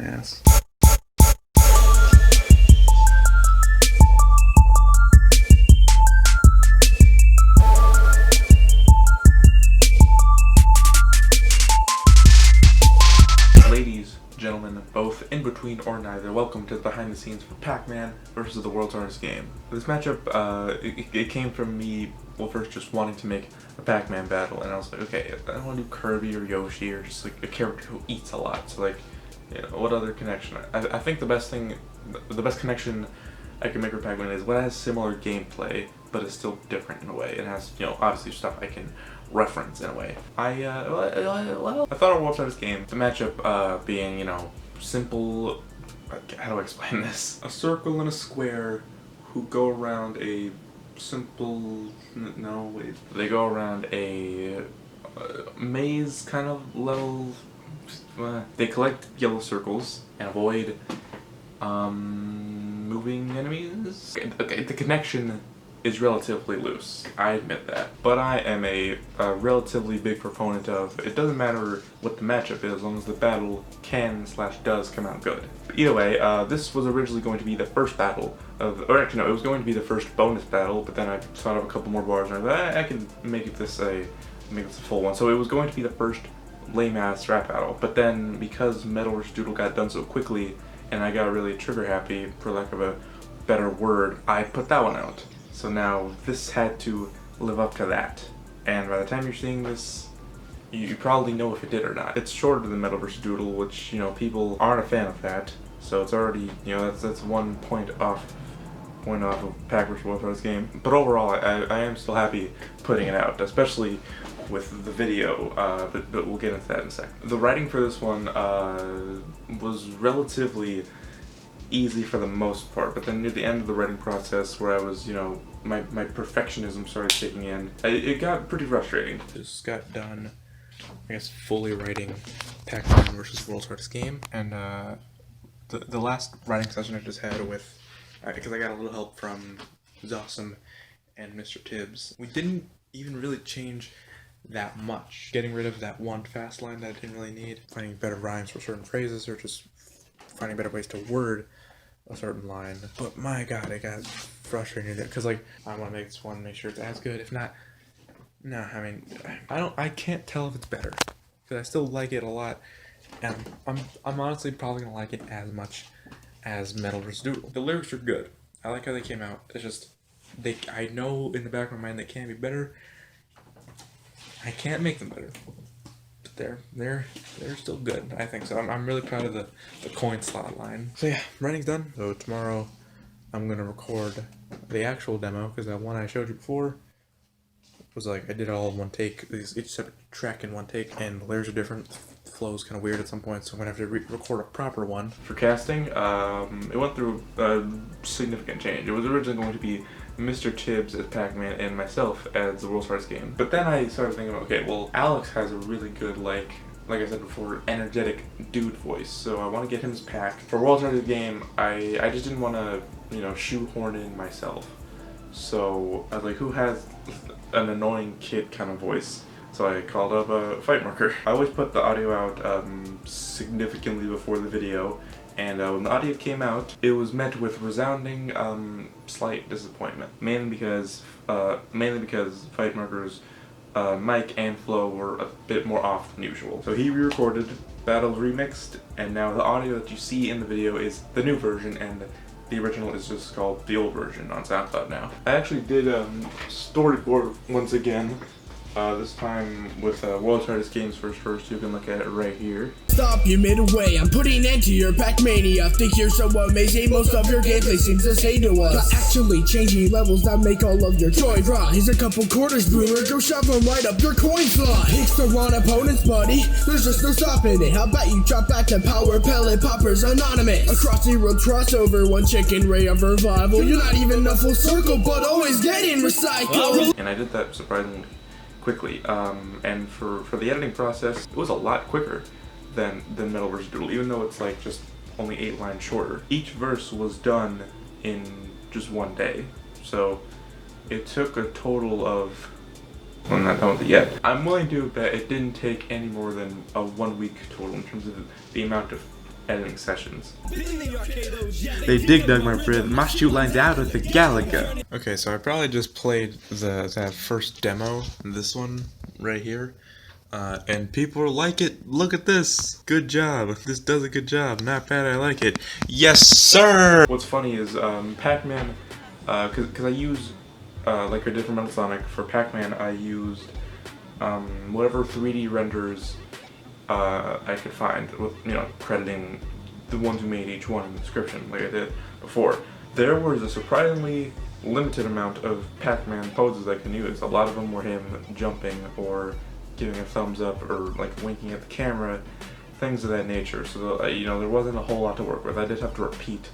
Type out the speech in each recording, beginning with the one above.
ass. Ladies, gentlemen, both in between or neither, welcome to the behind the scenes for Pac-Man versus the world's hardest game. This matchup, it came from me, well, first just wanting to make a Pac-Man battle, and I was like, okay, I don't want to do Kirby or Yoshi or just like a character who eats a lot. So like, you know, what other connection? I think the best connection I can make for Pac-Man is what has similar gameplay, but is still different in a way. It has, you know, obviously stuff I can reference in a way. I thought a world's hardest game. The matchup being, you know, simple. How do I explain this? A circle and a square who go around a simple. No, wait. They go around a maze kind of level. They collect yellow circles and avoid moving enemies. Okay, the connection is relatively loose, I admit that. But I am a relatively big proponent of it doesn't matter what the matchup is as long as the battle can/does come out good. But either way, this was originally going to be the first battle or actually no, it was going to be the first bonus battle, but then I thought of a couple more bars and I can make this a full one. So it was going to be the first lame ass rap battle, but then because Metal vs. Doodle got done so quickly and I got really trigger happy, for lack of a better word, I put that one out. So now this had to live up to that, and by the time you're seeing this, you probably know if it did or not. It's shorter than Metal vs. Doodle, which, you know, people aren't a fan of that, so it's already, you know, that's 1 point off of Pac vs. World's Hardest Game. But overall, I am still happy putting it out, especially with the video, but we'll get into that in a second. The writing for this one was relatively easy for the most part, but then near the end of the writing process where I was, you know, my perfectionism started kicking in, it got pretty frustrating. Just got done, I guess, fully writing Pac-Man versus World's Hardest Game, and the last writing session I just had with, because I got a little help from Zossum and Mr. Tibbs, we didn't even really change that much. Getting rid of that one fast line that I didn't really need, finding better rhymes for certain phrases, or just finding better ways to word a certain line. But my god, it got frustrating because like I want to make this one, make sure it's as good. If not, no, I mean, I can't tell if it's better because I still like it a lot, and I'm honestly probably gonna like it as much as Metal vs. Doodle. The lyrics are good. I like how they came out. It's just I know in the back of my mind they can be better. I can't make them better. They're still good, I think so. I'm really proud of the coin slot line. So yeah, writing's done. So tomorrow I'm gonna record the actual demo because that one I showed you before was like I did it all in one take. Each separate track in one take, and the layers are different. The flow's kind of weird at some points, so I'm gonna have to record a proper one. For casting, it went through a significant change. It was originally going to be Mr. Tibbs as Pac-Man and myself as the world's hardest game. But then I started thinking, okay, well, Alex has a really good, like I said before, energetic dude voice, so I want to get him as Pac. For world's hardest game, I just didn't want to, you know, shoehorn in myself. So I was like, who has an annoying kid kind of voice? So I called up a Fight Marker. I always put the audio out significantly before the video. And when the audio came out, it was met with resounding, slight disappointment. Mainly because Fight Marker's mic and flow were a bit more off than usual. So he re-recorded, battles remixed, and now the audio that you see in the video is the new version, and the original is just called the old version on SoundCloud now. I actually did storyboard once again. This time with World's Hardest Games first. You can look at it right here. Stop you midway, I'm putting end to your Pac-Mania. Think you're so amazing, most of your gameplay seems to say to us. Not actually changing levels that make all of your joy raw. Here's a couple quarters, boomer, go shove them right up your coin slot. Hits the wrong opponents, buddy, there's just no stopping it. How about you drop back to Power Pellet Poppers Anonymous? Across the road crossover, one chicken ray of revival. You're not even a full circle, but always getting recycled. And I did that surprisingly quickly, and for the editing process, it was a lot quicker than Metal vs. Doodle, even though it's like just only 8 lines shorter. Each verse was done in just 1 day, so it took a total of, well, I'm not done with it yet. I'm willing to bet it didn't take any more than a 1 week total in terms of the amount of editing sessions. They dig dug my breath, my shoot lines out of the Galaga. Okay, so I probably just played that first demo, this one right here, and people are like it. Look at this, good job. This does a good job. Not bad. I like it. Yes, sir. What's funny is Pac-Man, because I use like a different Metal Sonic for Pac-Man. I used whatever 3D renders I could find, with crediting the ones who made each one in the description, like I did before. There was a surprisingly limited amount of Pac-Man poses I can use. A lot of them were him jumping or giving a thumbs up or like winking at the camera, things of that nature. So there wasn't a whole lot to work with. I did have to repeat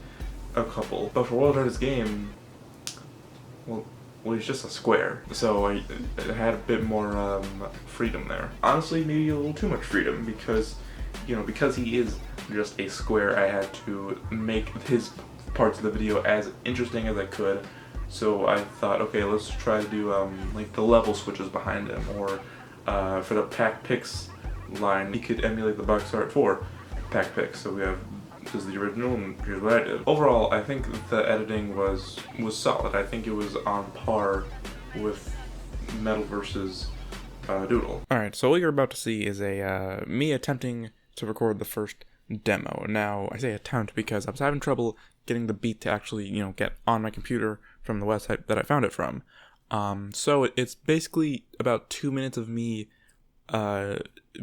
a couple. But for World Hardest Game, well, he's just a square, so I had a bit more freedom there. Honestly, maybe a little too much freedom, because because he is just a square, I had to make his parts of the video as interesting as I could. So I thought, okay, let's try to do like the level switches behind him, or for the Pac Pix line, we could emulate the box art for Pac Pix. So we have, this is the original, and here's what I did. Overall, I think the editing was solid. I think it was on par with Metal versus Doodle. Alright, so what you're about to see is a me attempting to record the first demo. Now, I say attempt because I was having trouble getting the beat to actually, get on my computer from the website that I found it from. So it's basically about 2 minutes of me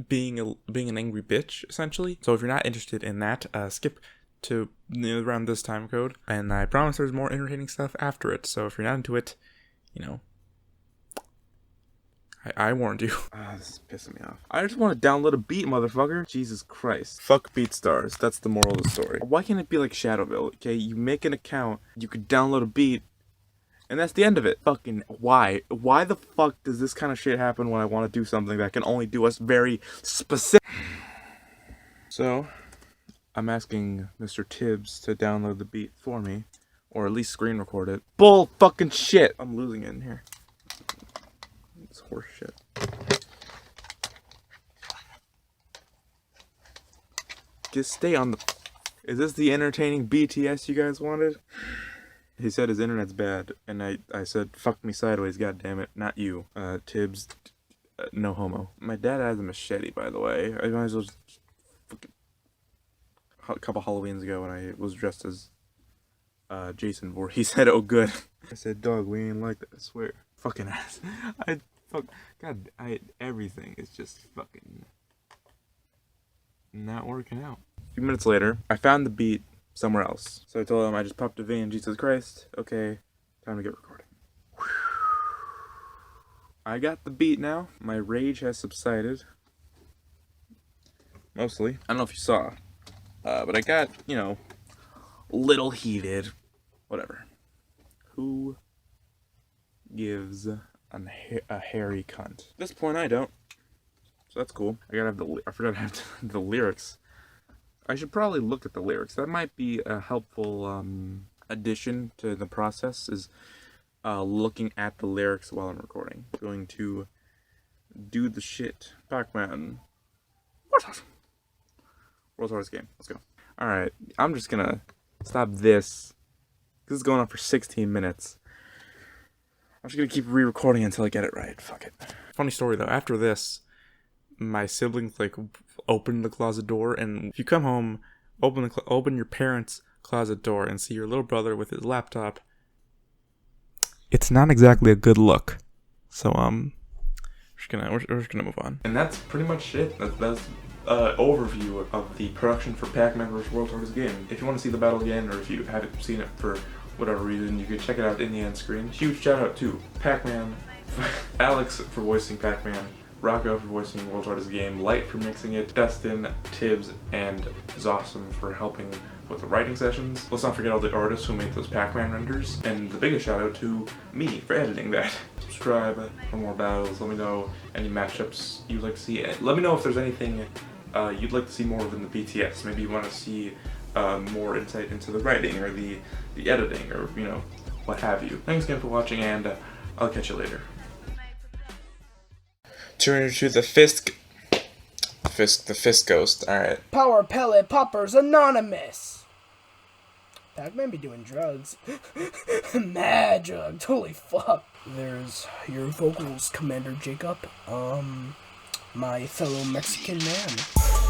being an angry bitch, essentially. So if you're not interested in that, skip to around this time code, and I promise there's more entertaining stuff after it. So if you're not into it, I warned you. This is pissing me off. I just want to download a beat, motherfucker. Jesus Christ. Fuck BeatStars. That's the moral of the story. Why can't it be like Shadowville? Okay, you make an account, you could download a beat, and that's the end of it. Fucking why? Why the fuck does this kind of shit happen when I want to do something that can only do us very specific? So, I'm asking Mr. Tibbs to download the beat for me, or at least screen record it. Bull fucking shit! I'm losing it in here. It's horse shit. Just stay on the... Is this the entertaining BTS you guys wanted? He said his internet's bad, and I said, fuck me sideways, goddammit, not you. Tibbs, no homo. My dad has a machete, by the way. I might as well just... A couple Halloweens ago when I was dressed as Jason Voorhees, he said, oh good. I said, dog, we ain't like that, I swear. Fucking ass. Everything is just fucking not working out. A few minutes later, I found the beat somewhere else. So I told him I just popped a V in Jesus Christ. Okay, time to get recording. I got the beat now. My rage has subsided. Mostly. I don't know if you saw. But I got, little heated. Whatever. Who gives a hairy cunt? At this point, I don't. So that's cool. I forgot to have the lyrics. I should probably look at the lyrics. That might be a helpful addition to the process, is looking at the lyrics while I'm recording. Going to do the shit. Pac-Man. World's Hardest Game. Let's go. Alright, I'm just gonna stop this. This is going on for 16 minutes. I'm just gonna keep re-recording until I get it right. Fuck it. Funny story though, after this, my siblings opened the closet door, and if you come home, open your parents' closet door and see your little brother with his laptop, it's not exactly a good look. So we're just gonna move on. And that's pretty much it. That's overview of the production for Pac-Man vs. World's Hardest Game. If you want to see the battle again, or if you haven't seen it for whatever reason, you can check it out in the end screen. Huge shout out to Pac-Man, Alex for voicing Pac-Man, Rocco for voicing World's Hardest Game, Light for mixing it, Dustin, Tibbs, and Zawesome for helping with the writing sessions. Let's not forget all the artists who made those Pac-Man renders, and the biggest shout out to me for editing that. Subscribe for more battles. Let me know any matchups you'd like to see. Let me know if there's anything you'd like to see more of in the BTS. Maybe you want to see more insight into the writing or the editing, or what have you. Thanks again for watching, and I'll catch you later. Turn to the Fisk Fisk the Fisk Ghost. Alright. Power Pellet Poppers Anonymous. Pac-Man be doing drugs. Mad drugs. Holy fuck. There's your vocals, Commander Jacob. My fellow Mexican man.